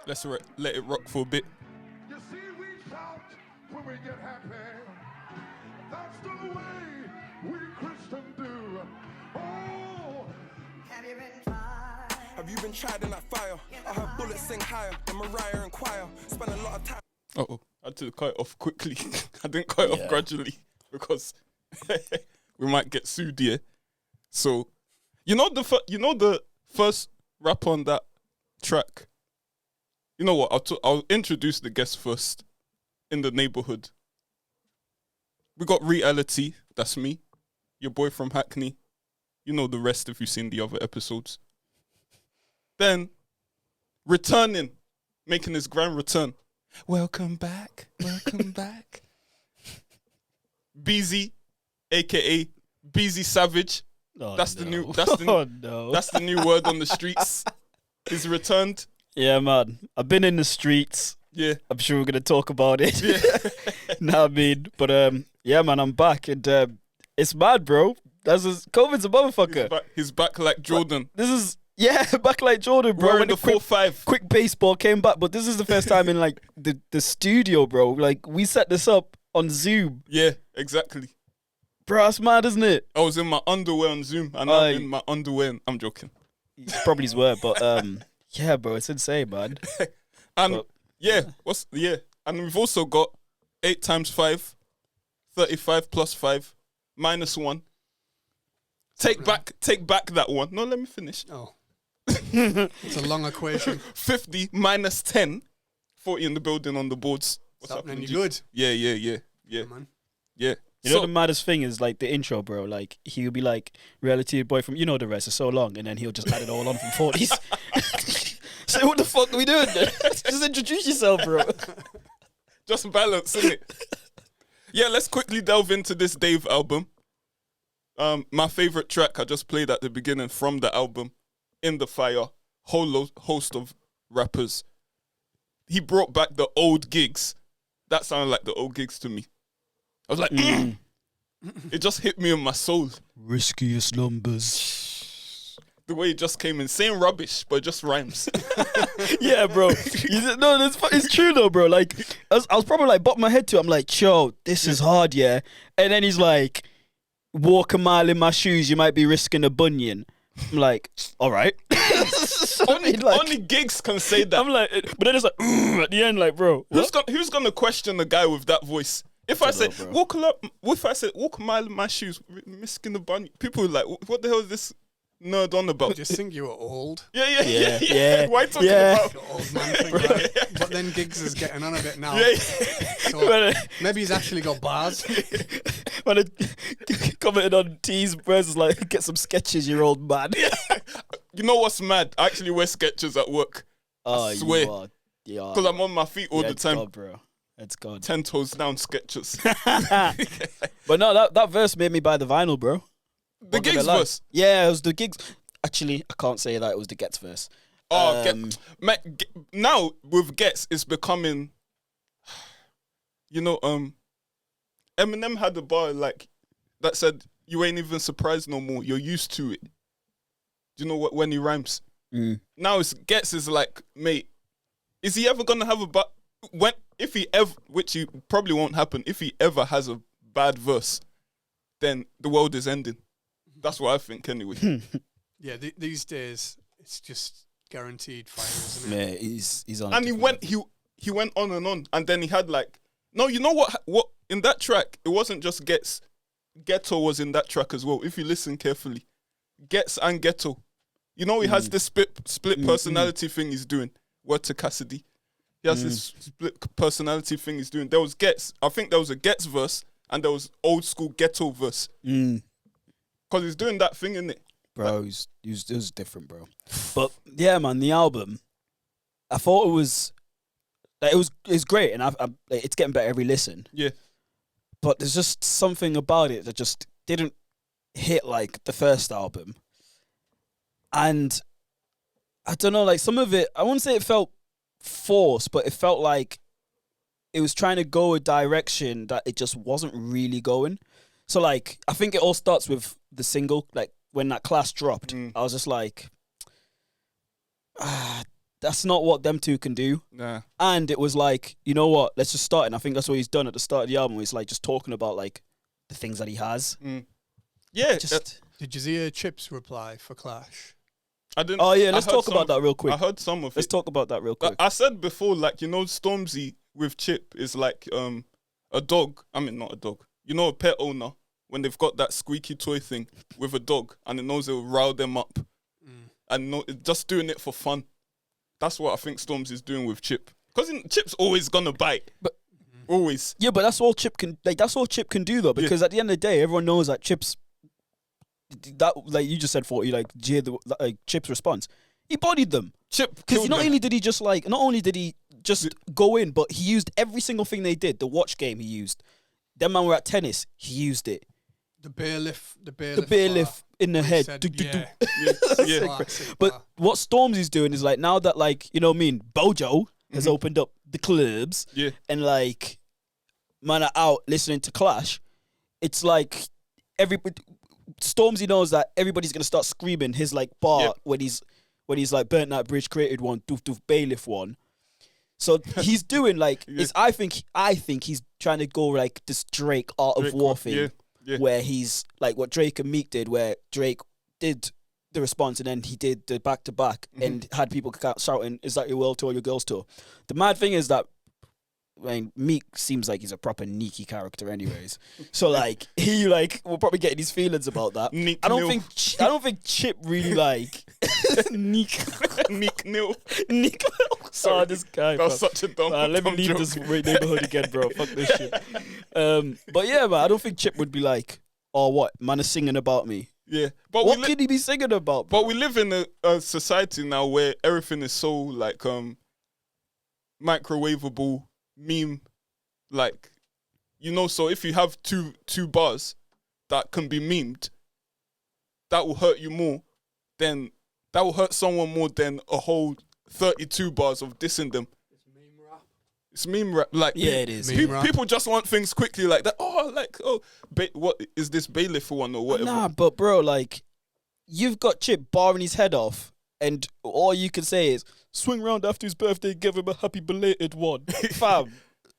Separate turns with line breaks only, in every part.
Let's let it rock for a bit.
You see, we shout when we get happy. That's the way we Christians do. Oh,
Have you been tried in that fire? I heard bullets sing higher than Mariah and choir. Spent a lot of time.
I had to cut it off quickly. I didn't cut it off gradually because we might get sued here. So, you know the first rap on that track. You know what? I'll introduce the guest first. In the neighborhood, we got reali-t. That's me, your boy from Hackney. You know the rest if you've seen the other episodes. Then, returning, making his grand return. Welcome back, welcome back. Beezy, aka Beezy Savage. That's the new word on the streets. He's returned.
Yeah, man. I've been in the streets.
Yeah.
I'm sure we're gonna talk about it.
Yeah.
Know what I mean? But yeah, man, I'm back and it's mad, bro. COVID's a motherfucker.
He's back like Jordan.
This is back like Jordan, bro.
Wearing the 4-5.
Quick baseball came back, but this is the first time in like the studio, bro. Like we set this up on Zoom.
Yeah, exactly.
Bro, that's mad, isn't it?
I was in my underwear on Zoom, and I'm in my underwear. I'm joking.
Probably his word, but yeah, bro, it's insane, man.
And and we've also got 8 times 5, 35 plus 5, minus 1. Take back that one. No, let me finish.
Oh. It's a long equation.
50 minus 10, 40 in the building on the boards. What's
happening?
up?
You good?
Yeah.
Man.
Yeah.
You know the maddest thing is like the intro, bro. Like he'll be like reali-t boy from the rest is so long, and then he'll just add it all on from 40s. So what the fuck are we doing then? Just introduce yourself, bro.
Just balance, innit? Yeah, let's quickly delve into this Dave album. My favorite track I just played at the beginning from the album, In the Fire, whole host of rappers. He brought back the old gigs. That sounded like the old gigs to me. I was like, it just hit me in my soul.
Riskiest numbers.
The way it just came in, saying rubbish, but it just rhymes.
Yeah, bro. It's true though, bro. Like, I was probably like, bopping my head to it. I'm like, yo, this is hard, yeah. And then he's like, walk a mile in my shoes, you might be risking a bunion. I'm like, all right.
Only gigs can say that.
I'm like, but then it's like, at the end, like, bro,
who's gonna question the guy with that voice? If I said walk a mile in my shoes, risking the bunny, people are like, what the hell is this nerd on about?
I just think you were old.
Yeah. Why talking about
the old man thing, right? But then Giggs is getting on a bit now.
Yeah.
So maybe he's actually got bars.
When I commented on T's bros, like, get some sketches, you old man.
You know what's mad? I actually wear Skechers at work. I swear. Because I'm on my feet all the time.
God, bro. It's gone.
10 toes down Skechers.
But no, that verse made me buy the vinyl, bro.
The Giggs verse?
Yeah, it was the Giggs. Actually, I can't say that it was the Ghetts verse.
Now with Ghetts, it's becoming, Eminem had a bar like that said, "You ain't even surprised no more. You're used to it." Do you know what when he rhymes? Now it's Ghetts is like, mate, is he ever gonna have a if he ever, which he probably won't happen, if he ever has a bad verse, then the world is ending. That's what I think anyway.
Yeah, these days it's just guaranteed fire, isn't it?
Yeah, he's on.
And he went on, and then he had like, no, you know what in that track, it wasn't just Ghetts. Ghetto was in that track as well. If you listen carefully, Ghetts and Ghetto. You know he has this split personality thing he's doing. Word to Cassidy. He has this split personality thing he's doing. There was Ghetts. I think there was a Ghetts verse and there was old school Ghetto verse. Because he's doing that thing, innit?
Bro, it was different, bro. But yeah, man, the album, I thought it was great, and it's getting better every listen.
Yeah.
But there's just something about it that just didn't hit like the first album. And I don't know, like some of it, I wouldn't say it felt forced, but it felt like it was trying to go a direction that it just wasn't really going. So like, I think it all starts with the single. Like when that Class dropped, I was just like, that's not what them two can do.
Nah.
And it was like, you know what? Let's just start. And I think that's what he's done at the start of the album. He's like just talking about like the things that he has.
Yeah.
Just.
Did you see Chip's reply for Clash?
I didn't.
Oh yeah, let's
I heard
talk about that real quick.
I heard some of
Let's
it.
talk about that real quick.
I said before, like, you know, Stormzy with Chip is like a dog. I mean, not a dog. You know, a pet owner when they've got that squeaky toy thing with a dog and it knows it'll rile them up, and just doing it for fun. That's what I think Stormzy's doing with Chip. Because Chip's always gonna bite,
But
always.
yeah, but that's all Chip can. Like that's all Chip can do though, because at the end of the day, everyone knows that Chip's. That like you just said, 40. Like, did you hear the Chip's response? He bodied them.
Chip
Because
killed
not
them.
only did he just go in, but he used every single thing they did. The watch game he used. Them man were at tennis. He used it.
The beer lift.
The beer lift in the head.
Said,
Do, do, do.
Yeah.
Classic
But
bar.
what Stormzy's doing is like now that like you know what I mean, Bojo has opened up the clubs.
Yeah.
And like man are out listening to Clash. It's like everybody. Stormzy knows that everybody's gonna start screaming his like bar when he's like burnt that bridge, created one, doof doof bailiff one. So he's doing like I think he's trying to go like this Drake Art of War thing, where he's like what Drake and Meek did, where Drake did the response and then he did the back to back and had people shouting, "Is that your world tour, your girls tour?" The mad thing is that. I mean, Meek seems like he's a proper Neeky character, anyways. So like he like will probably get his feelings about that. I don't think Chip really like Neek
Nil.
Neek. Sorry, this guy.
That was such a dumb.
Let me
dumb
leave
joke.
this neighborhood again, bro. Fuck this shit. But yeah, man, I don't think Chip would be like, "Oh, what man is singing about me."
Yeah, but
What could he be singing about? Bro?
But we live in a society now where everything is so like microwavable, meme, like, you know. So if you have two bars that can be memed, that will hurt you more than that will hurt someone more than a whole 32 bars of dissing them. It's meme rap. Like,
Yeah, it is.
People just want things quickly like that. What is this bailiff one or whatever?
Nah, but bro, like, you've got Chip barring his head off, and all you can say is, swing round after his birthday, give him a happy belated one. Fam.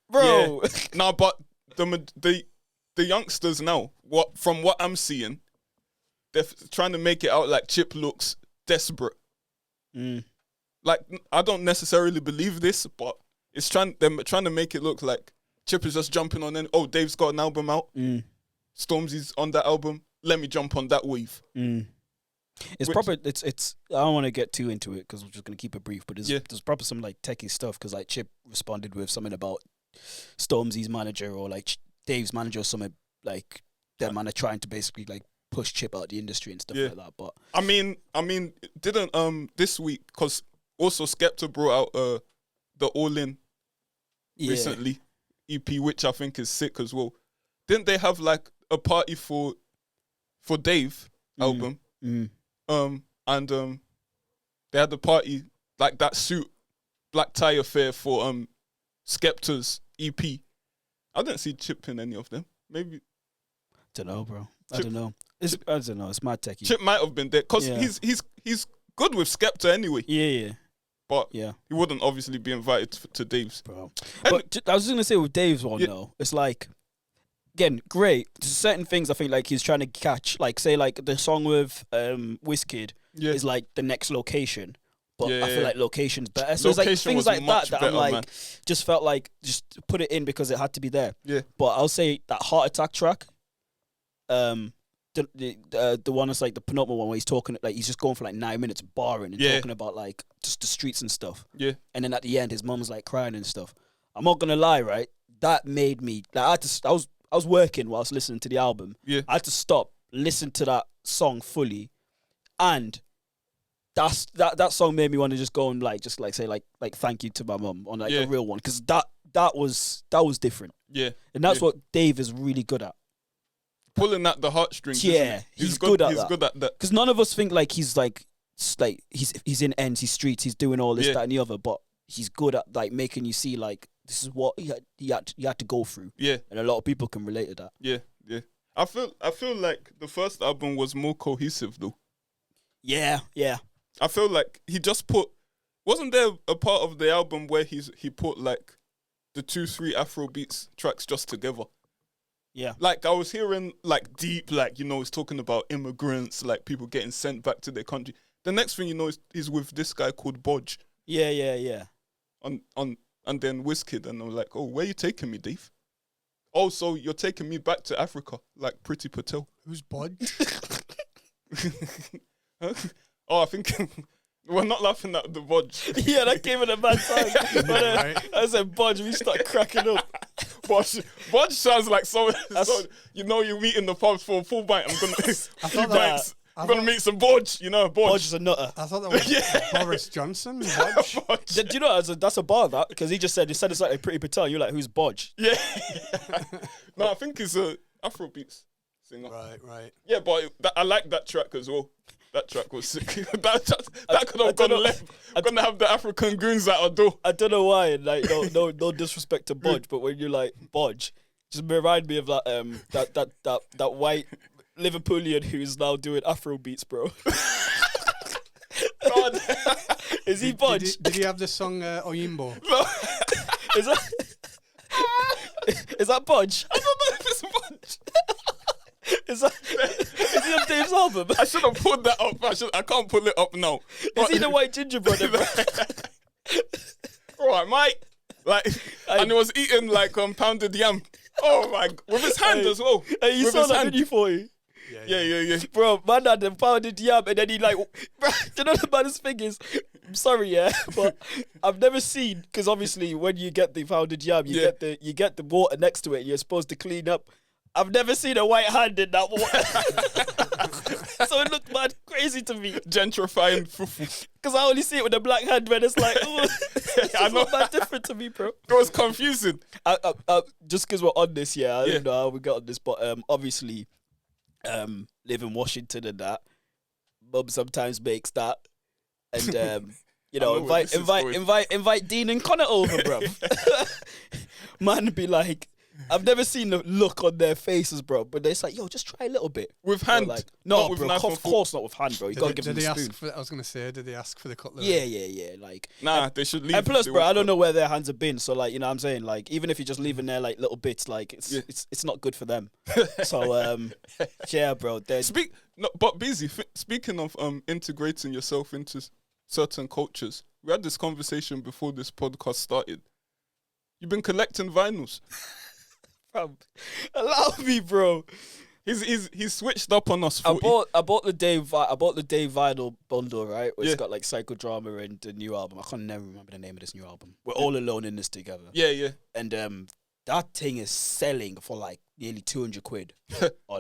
Bro.
Yeah. Nah, but the youngsters now, from what I'm seeing, they're trying to make it out like Chip looks desperate. Like, I don't necessarily believe this, but they're trying to make it look like Chip is just jumping on and Dave's got an album out. Stormzy's on that album. Let me jump on that wave.
It's proper. It's. I don't want to get too into it because we're just gonna keep it brief. But there's probably some like techie stuff because like Chip responded with something about Stormzy's manager or like Dave's manager or something like that man are trying to basically like push Chip out of the industry and stuff like that. But
I mean, didn't this week, because also Skepta brought out the All In recently EP, which I think is sick as well. Didn't they have like a party for Dave album? And they had the party like that suit black tie affair for Skepta's EP. I didn't see Chip in any of them. Maybe
don't know, bro. I don't know. I don't know. It's mad techie.
Chip might have been there because he's good with Skepta anyway.
Yeah.
But he wouldn't obviously be invited to Dave's.
Bro. But I was just gonna say with Dave's one though, it's like, again, great. There's certain things I think like he's trying to catch. Like say like the song with Wizkid is like the next location. But I feel like location's better. So it's like things like that I'm like just felt like just put it in because it had to be there.
Yeah.
But I'll say that Heart Attack track, the one that's like the penultimate one where he's talking like he's just going for like 9 minutes barring and talking about like just the streets and stuff.
Yeah.
And then at the end his mum's like crying and stuff. I'm not gonna lie, right? That made me like I was working whilst listening to the album.
Yeah.
I had to stop, listen to that song fully, and that song made me want to just go and like say thank you to my mum on like a real one because that was different.
Yeah.
And that's what Dave is really good at.
Pulling at the heartstrings.
Yeah, he's good at that.
He's good at that.
Because none of us think like he's he's in ends, he's streets, he's doing all this, that, and the other. But he's good at like making you see like this is what he had to go through. Yeah, and a lot of people can relate to that.
Yeah. I feel like the first album was more cohesive though.
Yeah.
I feel like he just put Wasn't there a part of the album where he put like the 2-3 Afrobeats tracks just together?
Yeah.
Like I was hearing like deep, like, you know, he's talking about immigrants, like people getting sent back to their country. The next thing you know is with this guy called Bodge.
Yeah.
And then Wizkid, and I'm like, oh, where you taking me, Dave? Oh, so you're taking me back to Africa, like Priti Patel.
Who's Bud?
Huh? Oh, I think we're not laughing at the Bodge.
Yeah, that came at a bad time. But,
Right.
I said, Bodge, we start cracking up.
Bodge sounds like so, you know, you meet in the pubs for a full bite. I'm gonna meet some Bodge, you know, Bodge.
Bodge is a nutter.
I thought that was Boris Johnson. Bodge.
Do you know that's a bar, that? Because he said it's like a Pretty Patel. You're like, who's Bodge?
Yeah. No, I think he's a Afrobeats singer.
Right.
Yeah, but I like that track as well. That track was sick. that could have gone left. I'm gonna have the African goons at our door.
I don't know why. Like, no disrespect to Bodge, but when you're like Bodge, just remind me of that white Liverpoolian who's now doing Afro beats, bro.
God.
Is he Bodge?
Did he have the song Oyimbo?
Is that Bodge?
I don't know if it's Bodge.
Is he on Dave's album?
I should have pulled that up. I can't pull it up now.
Is he the white ginger brother, bro?
Right, mate. Like, and he was eating like pounded yam. Oh my! With his hand as well.
Hey, you
with
saw
his
that
hand.
video for you?
Yeah.
Bro, man had the pounded yam, and then he like, bro, you know the baddest thing is, I'm sorry, yeah, but I've never seen, because obviously when you get the pounded yam, you get the water next to it, and you're supposed to clean up. I've never seen a white hand in that water. So it looked mad crazy to me.
Gentrifying fufu.
Because I only see it with a black hand when it's like, ooh,
I know.
It's not that different to me, bro.
It was confusing.
Just because we're on this, I don't know how we got on this, but obviously, live in Washington and that, Mum sometimes makes that. And, you know, invite Dean and Connor over, bro. Man be like, I've never seen the look on their faces, bro. But they're like, yo, just try a little bit.
With hand?
Like, no,
with
bro,
knife
of course not with hand, bro. You gotta give them the spoon.
I was going to say, did they ask for the cutlery?
Yeah. Like,
nah, they should leave.
And plus, bro, I don't know where their hands have been. So, like, you know what I'm saying? Like, even if you're just leaving there, like, little bits, like, it's not good for them. So, yeah, bro.
But Beezy, speaking of integrating yourself into certain cultures, we had this conversation before this podcast started. You've been collecting vinyls.
Allow me, bro.
He's switched up on us.
I bought the Dave vinyl bundle, right? Where it's got like Psychodrama and the new album. I can't never remember the name of this new album. We're all alone in this together.
Yeah.
And that thing is selling for like nearly 200 quid.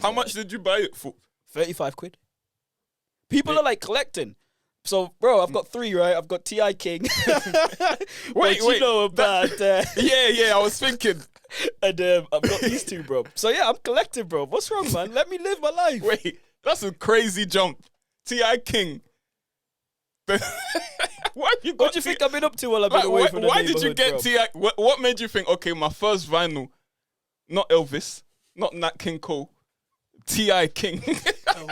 How much did you buy it for?
35 quid. People are like collecting. So, bro, I've got 3, right? I've got T.I. King.
wait.
You know about
Yeah, I was thinking.
And I've got these 2, bro. So, yeah, I'm collecting, bro. What's wrong, man? Let me live my life.
Wait, that's a crazy jump. T.I. King. What do you think
I've been up to while I've been away from the
Why did you get
bro?
T.I.? What made you think, okay, my first vinyl, not Elvis, not Nat King Cole, T.I. King.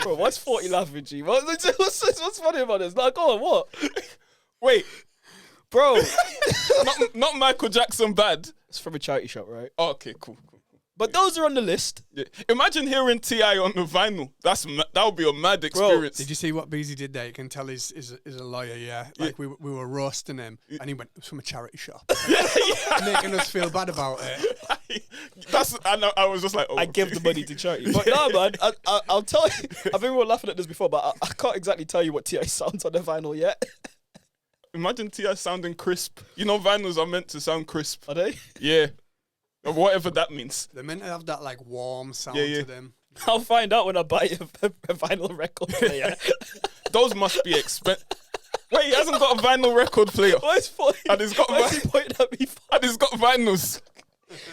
Bro, what's 40 laughing, G? What's funny about this? Like, go on, what?
Wait,
bro.
not Michael Jackson bad.
It's from a charity shop, right?
Oh, okay, cool.
But those are on the list.
Yeah. Imagine hearing T.I. on the vinyl. That would be a mad experience.
Did you see what Beezy did there? You can tell he's a lawyer, yeah. Like we were roasting him, and he went from a charity shop, making us feel bad about it.
I was just like, oh,
I give the money to charity. But no, man, I'll tell you. I think we were laughing at this before, but I can't exactly tell you what T.I. sounds on the vinyl yet.
Imagine T.I. sounding crisp. You know, vinyls are meant to sound crisp.
Are they?
Yeah. Or whatever that means.
They're meant to have that like warm sound to them.
I'll find out when I buy a vinyl record player.
Those must be expensive. Wait, he hasn't got a vinyl record player.
What's funny?
And he's got
Why is he pointing at me?
And he's got vinyls.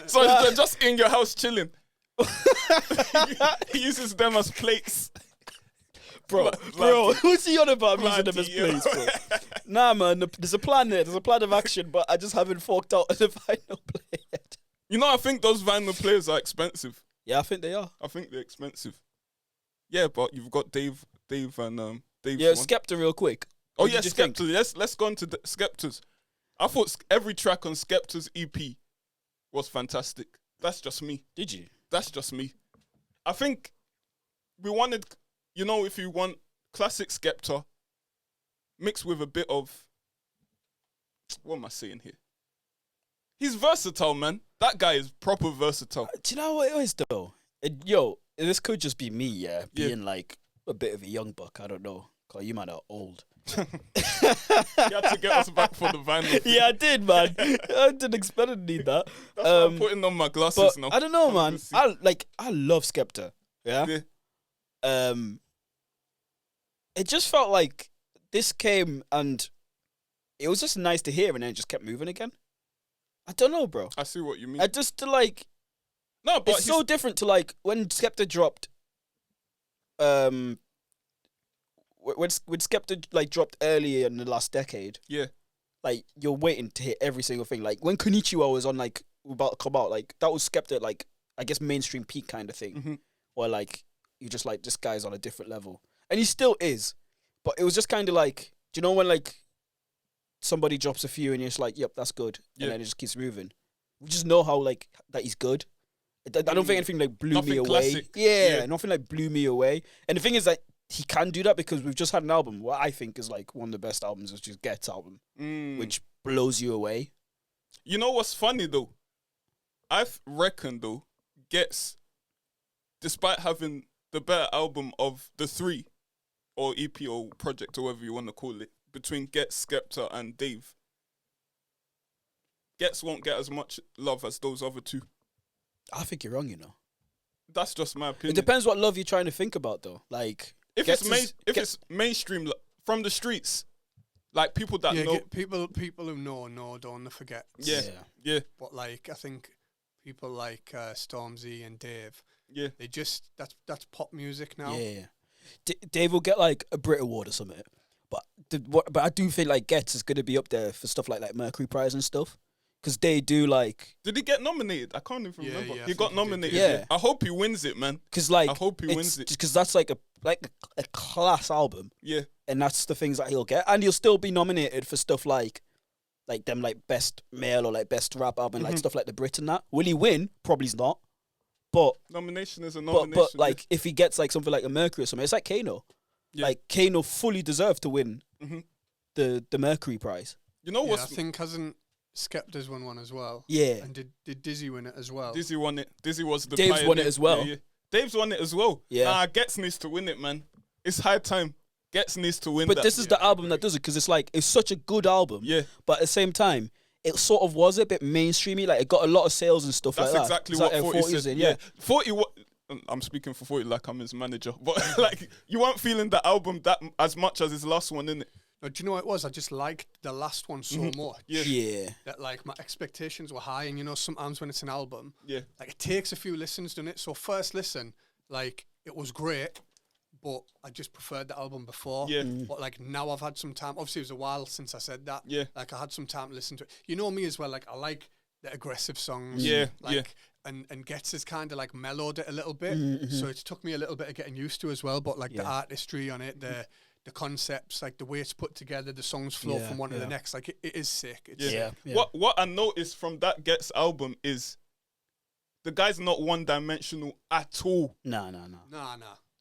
So they're just in your house chilling. He uses them as plates.
Bro, who's he on about me using them as plates, bro? Nah, man, there's a plan there. There's a plan of action, but I just haven't forked out the vinyl player yet.
You know, I think those vinyl players are expensive.
Yeah, I think they are.
I think they're expensive. Yeah, but you've got Dave and Dave.
Yeah, Skepta real quick.
Oh
What
yeah,
did you think?
Skepta. Let's go into the Skepta's. I thought every track on Skepta's EP was fantastic. That's just me.
Did you?
That's just me. I think we wanted, if you want classic Skepta mixed with a bit of, what am I saying here? He's versatile, man. That guy is proper versatile.
Do you know what it is though? This could just be me, being like a bit of a young buck. I don't know. Cause you man are old.
You had to get us back for the vinyl.
Yeah, I did, man. I didn't expect to need that.
That's why I'm putting on my glasses
But
now.
I don't know,
Can't
man.
even see.
I love Skepta. Yeah.
Yeah.
It just felt like this came and it was just nice to hear, and then it just kept moving again. I don't know, bro.
I see what you mean.
I just like
No, but
it's so different to like when Skepta dropped. When Skepta like dropped earlier in the last decade,
yeah.
like you're waiting to hear every single thing. Like when Konnichiwa was on like about to come out, like that was Skepta, like I guess mainstream peak kind of thing,
Mhm.
where like you just like this guy's on a different level, and he still is, but it was just kind of like, do you know when like somebody drops a few and you're just like, yep, that's good,
Yeah.
and then it just keeps moving. We just know how like that he's good. I don't think anything like blew me
Nothing
away.
classic.
Yeah,
Yeah.
nothing like blew me away. And the thing is that he can do that because we've just had an album, what I think is like one of the best albums, which is Ghetts album, which blows you away.
You know what's funny though? I've reckoned though, Ghetts, despite having the better album of the three, or EP or project or whatever you want to call it, between Ghetts, Skepta and Dave, Ghetts won't get as much love as those other two.
I think you're wrong, you know.
That's just my opinion.
It depends what love you're trying to think about, though. Like,
If it's mainstream from the streets, like people that know,
people who know, don't forget.
yeah,
But like, I think people like Stormzy and Dave,
yeah.
they just that's pop music now.
Yeah. Dave will get like a Brit Award or something, but I do think like Ghetts is gonna be up there for stuff like Mercury Prize and stuff, because they do like.
Did he get nominated? I can't even remember.
Yeah,
He
I
got
think he did.
nominated.
Yeah.
I hope he wins it, man.
Because like,
I hope he wins it.
Because that's like a class album,
Yeah,
and that's the things that he'll get, and he'll still be nominated for stuff like them like best male or like best rap album, like stuff like the Brit and that. Will he win? Probably's not. But
nomination is a nomination.
but like if he gets like something like a Mercury or something, it's like Kano.
Yeah.
Like Kano fully deserved to win
Mhm.
the Mercury Prize.
You know
Yeah,
what's
I think hasn't Skepta's won one as well.
Yeah.
And did Dizzy win it as well?
Dizzy won it. Dizzy was the
Dave's won it
pioneer.
as well.
Yeah, yeah. Dave's won it as well.
Yeah.
Nah, Ghetts needs to win it, man. It's high time. Ghetts needs to win
But
that.
this is the album that does it, because it's like it's such a good album.
Yeah.
But at the same time, it sort of was a bit mainstreamy. Like it got a lot of sales and stuff
That's
like that.
exactly
It's
what
like
40
40's
said.
in,
Yeah. 40, I'm speaking for 40 like I'm his manager. But like, you weren't feeling the album that as much as his last one, innit?
No, do you know what it was? I just liked the last one so much.
Yeah.
That like my expectations were high, and you know sometimes when it's an album,
Yeah.
like it takes a few listens, doesn't it? So first listen, like it was great, but I just preferred the album before.
Yeah.
But like now I've had some time. Obviously, it was a while since I said that.
Yeah.
Like I had some time to listen to it. You know me as well. Like I like the aggressive songs.
Yeah,
Like,
yeah.
And Ghetts has kind of like mellowed it a little bit. So it took me a little bit of getting used to as well. But like the artistry on it, the concepts, like the way it's put together, the songs flow
Yeah,
from one to the
yeah.
next. Like it is sick. It's
Yeah.
sick.
What I noticed from that Ghetts album is the guy's not one dimensional at all.
Nah.
Nah.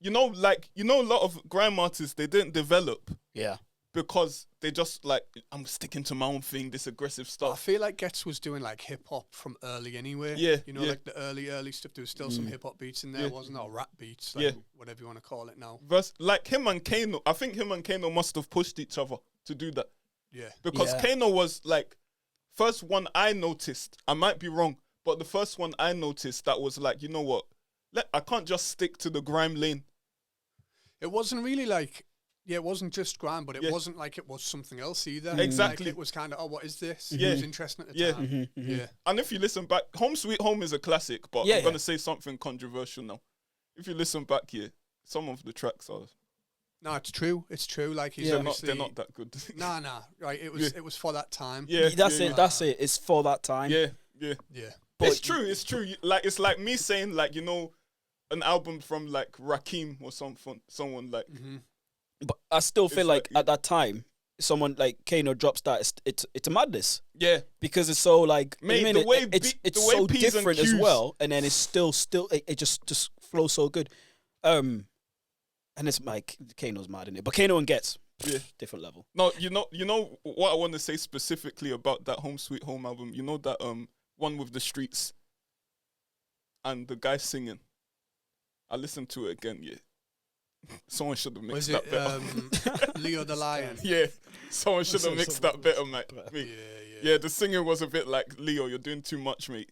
You know, a lot of grime artists, they didn't develop
Yeah.
because they just like, I'm sticking to my own thing, this aggressive
I
stuff.
feel like Ghetts was doing like hip hop from early anyway.
Yeah,
You know,
yeah.
like the early stuff. There was still some hip hop beats in there,
Yeah.
wasn't there? Or rap beats, like
Yeah.
whatever you want to call it now.
Like him and Kano, I think him and Kano must have pushed each other to do that.
Yeah.
Because
Yeah.
Kano was like, first one I noticed, I might be wrong, but the first one I noticed that was like, you know what, I can't just stick to the grime lane.
It wasn't really like, it wasn't just grime, but it
Yeah.
wasn't like it was something else either.
Exactly.
Like it was kind of, what is this?
Yeah.
It was interesting at the
Yeah.
time. Yeah.
And if you listen back, Home Sweet Home is a classic, but
Yeah,
I'm
yeah.
going to say something controversial now. If you listen back here, some of the tracks are,
No, it's true. It's true. Like he's
Yeah.
obviously
they're not that good.
Nah. Right. It was for that time.
Yeah,
That's
yeah,
it. That's it. It's for that time.
Yeah.
Yeah.
But
It's true. It's true. Like, it's like me saying, like, you know, an album from like Rakim or someone like.
Mm-hmm.
But I still feel
It's
like
like-
at that time, someone like Kano drops that, it's a madness.
Yeah.
Because it's so like,
Mate,
I mean,
the way
it's
the way
so
P's and
different as
Q's.
well, and then it's still it just flows so good. And it's like Kano's mad in it, but Kano and Ghetts, different level.
No, you know what I want to say specifically about that Home Sweet Home album. You know that one with the streets and the guy singing. I listened to it again. Yeah, someone should have mixed that better.
Leo the Lion?
Yeah, someone should have mixed that better, mate. Yeah, the singing was a bit like, Leo, you're doing too much, mate.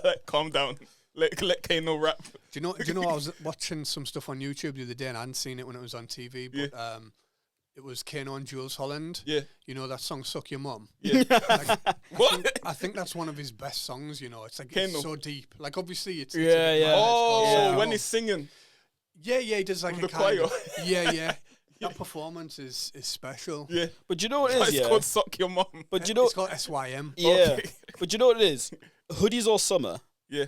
Like, calm down. Let Kano rap.
Do you know? I was watching some stuff on YouTube the other day, and I hadn't seen it when it was on TV. But it was Kano and Jules Holland.
Yeah,
you know that song "Suck Your Mum."
Yeah.
Like,
What?
I think that's one of his best songs. You know, it's like
Kano.
it's so deep. Like obviously, it's
Yeah,
a bit
yeah.
mad,
Oh,
it's called-
when he's singing.
yeah, he does like
With
a
the
kind
choir.
of yeah. That performance is special.
Yeah,
But you know what it is,
it's
yeah.
called "Suck Your Mum."
But you know,
It's called SYM.
yeah.
Okay.
But you know what it is? Hoodies All Summer,
Yeah,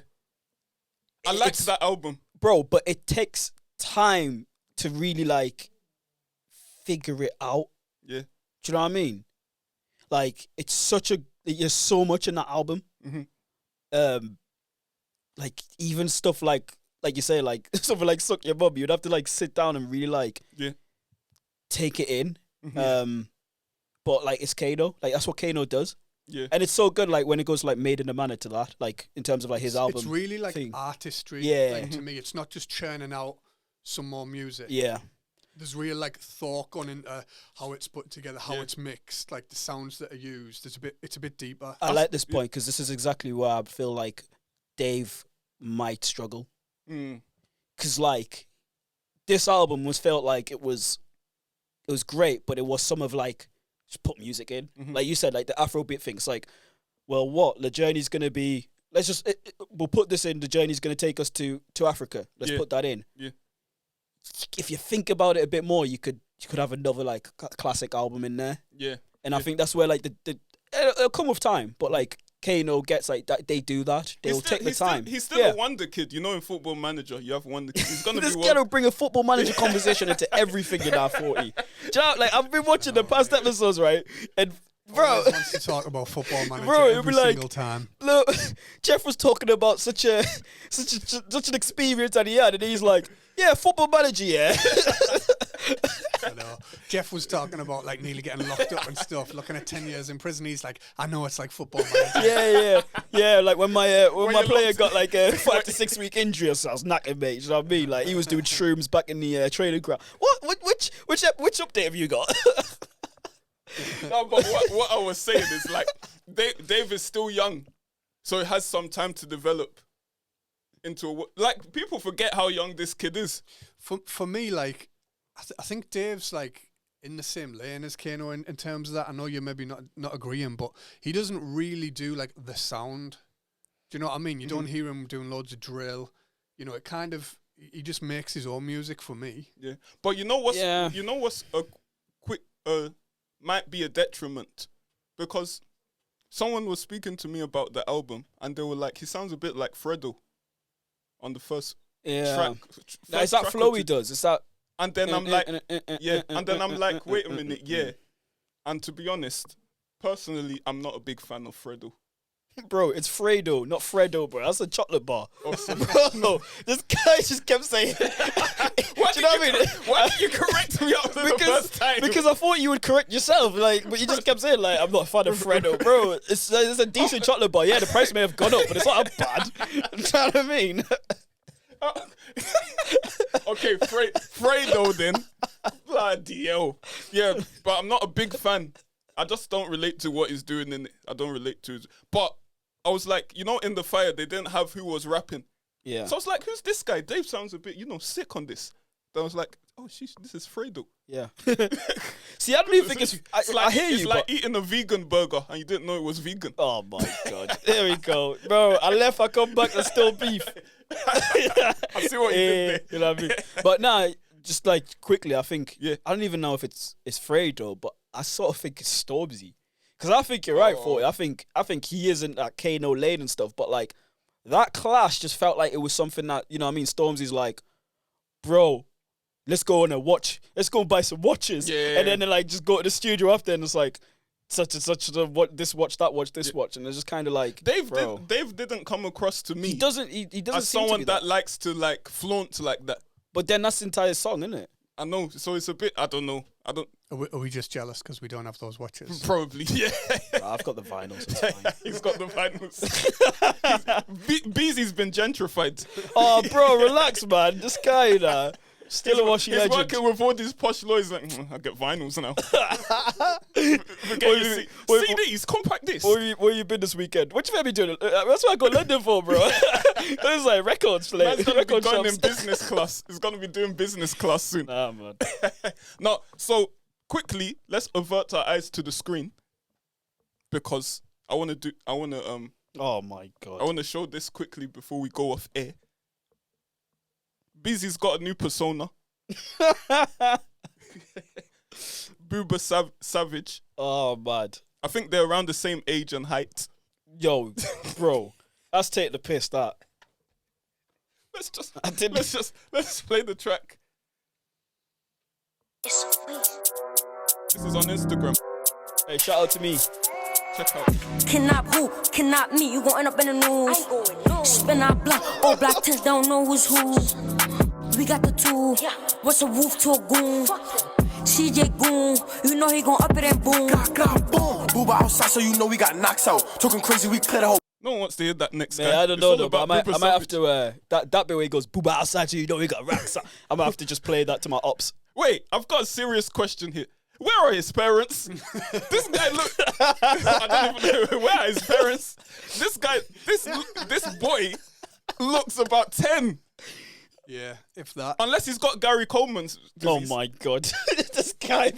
I liked
It's-
that album.
bro. But it takes time to really like figure it out.
Yeah,
Do you know what I mean? Like there's so much in that album.
Mhm.
Like even stuff like you say, like something like "Suck Your Mum," you'd have to like sit down and really like take it in.
Mhm.
But like it's Kano, like that's what Kano does,
yeah.
and it's so good. Like when it goes like Made in a Manner to that, like in terms of like his album.
It's really like
thing.
artistry.
Yeah.
Like, to me, it's not just churning out some more music.
Yeah,
There's real like thought gone into how it's put together, how
Yeah.
it's mixed, like the sounds that are used. It's a bit deeper.
I like this point because this is exactly where I feel like Dave might struggle.
Mm.
Because like this album felt like it was great, but it was some of like just put music in, like you said, like the Afrobeat thing. It's like, well, what the journey's gonna be? Let's just we'll put this in. The journey's gonna take us to Africa. Let's put that in.
Yeah.
If you think about it a bit more, you could have another like classic album in there.
Yeah.
And I think that's where like the it'll come with time, but like Kano Ghetts like that, they do that. They'll take the time.
He's still a wonder kid. You know, in Football Manager, you have wonder kid. He's gonna
This
be
guy will bring a Football Manager conversation into everything in our 40. Do you know, like I've been watching the past episodes, right? And bro,
Always wants to talk about Football Manager
Bro, it'll
every
be like-
single time.
look, Jeff was talking about such an experience that he had, and he's like, yeah, Football Manager, yeah.
I know. Jeff was talking about like nearly getting locked up and stuff, looking at 10 years in prison. He's like, I know it's like Football Manager.
yeah. Like when my
When
my
you're
player
locked-
got like a 5 to 6 week injury or so, I was knackered, mate. You know what I mean? Like he was doing shrooms back in the training ground. Which update have you got?
No, but what I was saying is like Dave is still young, so it has some time to develop into like people forget how young this kid is.
For me, like, I think Dave's like in the same lane as Kano in terms of that. I know you're maybe not agreeing, but he doesn't really do like the sound. Do you know what I mean? You don't hear him doing loads of drill. You know, it kind of he just makes his own music for me.
Yeah, but you know what's
Yeah.
a quick might be a detriment, because someone was speaking to me about the album and they were like, he sounds a bit like Fredo on the first track.
It's that flow he does. It's that.
And then I'm like, yeah. And then I'm like, wait a minute, yeah. And to be honest, personally, I'm not a big fan of Fredo.
Bro, it's Fredo, not Fredo, bro. That's a chocolate bar.
Oh, sorry.
Bro, this guy just kept saying. Do you know what I mean?
Why did you correct me after the first time?
Because I thought you would correct yourself, like, but you just kept saying like, "I'm not a fan of Fredo, bro." It's a decent chocolate bar. Yeah, the price may have gone up, but it's not bad. Do you know what I mean?
Okay, Fredo then. Bloody hell. Yeah, but I'm not a big fan. I just don't relate to what he's doing in it. I don't relate to it. But I was like, you know, in the fire, they didn't have who was rapping.
Yeah.
So I was like, who's this guy? Dave sounds a bit, sick on this. Then I was like, oh, sheesh, this is Fredo.
Yeah. See, I don't even think it's. I hear you,
It's like
but.
eating a vegan burger and you didn't know it was vegan.
Oh my god! There we go, bro. I left. I come back. There's still beef.
I see what you did there.
You know what I mean? But nah, just like quickly, I think.
Yeah.
I don't even know if it's Fredo, but I sort of think it's Stormzy, because I think you're right for it. I think he isn't that Kano lane and stuff, but like that clash just felt like it was something that, you know what I mean. Stormzy's like, bro, let's go on a watch. Let's go and buy some watches.
Yeah.
And then they like just go to the studio after, and it's like such and such. What this watch, that watch, this watch, and it's just kind of like
Dave didn't come across to me.
He doesn't. He doesn't
as
seem to
someone
be
that likes to like flaunt like that.
But then that's the entire song, isn't it?
I know. So it's a bit. I don't know.
Are we just jealous because we don't have those watches?
Probably. Yeah.
I've got the vinyls. It's fine.
He's got the vinyls. Beezy's been gentrified.
Oh, bro, relax, man. This guy, still a washy
He's
legend.
working with all these posh lawyers. Like, I get vinyls now. CDs, compact disc.
Where you been this weekend? What you been doing? That's what I got London for, bro. It's like records play.
Man's gonna be
Record
going
shops.
in business class. He's gonna be doing business class soon.
Nah, man.
No, so quickly, let's avert our eyes to the screen because I want to
Oh my god.
show this quickly before we go off air. Beezy's got a new persona. Booba Savage.
Oh man.
I think they're around the same age and height.
Yo, bro. Let's take the piss. That.
Let's play the track. This is on Instagram.
Hey, shout out to me.
Check out.
Cannot who, cannot me, you gon' end up in the news. Spin our block, all black tents don't know who's who. We got the tool, what's a wolf to a goon? CJ Goon, you know he gon' up it and boom.
Boom. Booba outside, so you know we got knocks out. Talking crazy, we clear the whole.
No one wants to hear that next
Man,
guy.
I don't
It's
know
all
though, but
about
I
Booba
might have
Savage.
to that bit where he goes booba outside you know we got racks. I might have to just play that to my ops.
Wait, I've got a serious question here. Where are his parents? This guy look. I don't even know. Where are his parents? This guy, this boy looks about 10.
Yeah, if that.
Unless he's got Gary Coleman's disease.
Oh my god, this guy,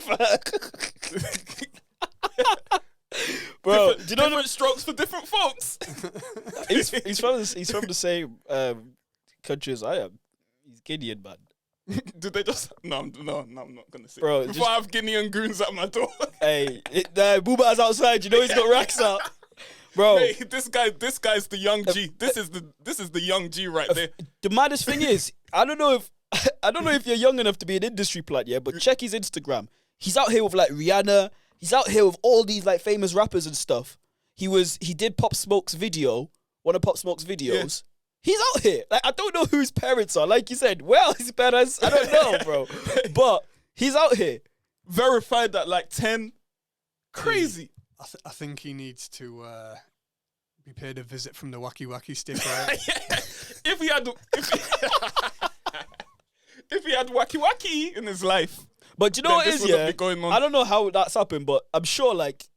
bro. Do you know
different strokes for different folks?
he's from the same country as I am. He's Guinean, man.
Did they just? No, I'm not gonna say.
Bro,
before I have Guinean goons at my door.
Hey, Booba's outside. You know he's got racks out, bro.
Hey, this guy's the young G. This is the young G right there.
The maddest thing is, I don't know if you're young enough to be an industry plant, yeah. But check his Instagram. He's out here with like Rihanna. He's out here with all these like famous rappers and stuff. He did Pop Smoke's video, one of Pop Smoke's videos. Yeah. He's out here. Like, I don't know who his parents are. Like you said, well, his parents, I don't know, bro. But he's out here.
Verified at like 10. Crazy.
I think he needs to be paid a visit from the Wacky Wacky stick, right?
If he had Wacky Wacky in his life.
But you know what
this
is,
wouldn't
yeah?
be going on.
I don't know how that's happened, but I'm sure, like,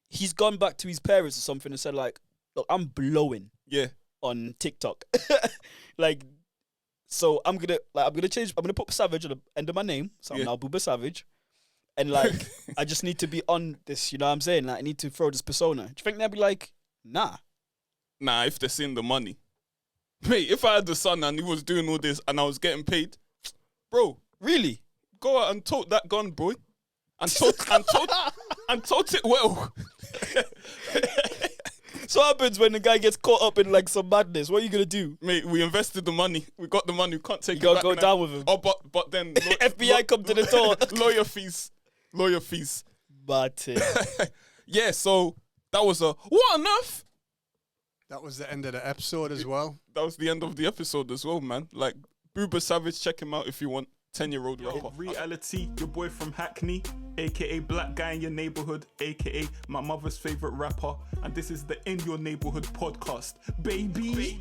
he's gone back to his parents or something and said, like, look, I'm blowing.
Yeah.
On TikTok. Like, so I'm gonna put Savage on the end of my name. So I'm now Booba Savage. And like I just need to be on this, you know what I'm saying? Like I need to throw this persona. Do you think they'd be like, nah?
Nah, if they're seeing the money. Mate, if I had the son and he was doing all this and I was getting paid, bro,
Really?
go out and tote that gun, boy. And tote it well.
So what happens when the guy gets caught up in like some madness? What are you gonna do?
Mate, we invested the money. We got the money. We can't take
You
it
gotta
back
go
now.
down with him.
Oh, but then
FBI come to the door.
Lawyer fees.
But
Yeah, so that was what on earth?
That was the end of the episode as well.
That was the end of the episode as well, man. Like Booba Savage, check him out if you want. 10-year-old rapper.
Reali-t, your boy from Hackney, aka black guy in your neighborhood, aka my mother's favorite rapper, and this is the In Your Neighborhood podcast, baby.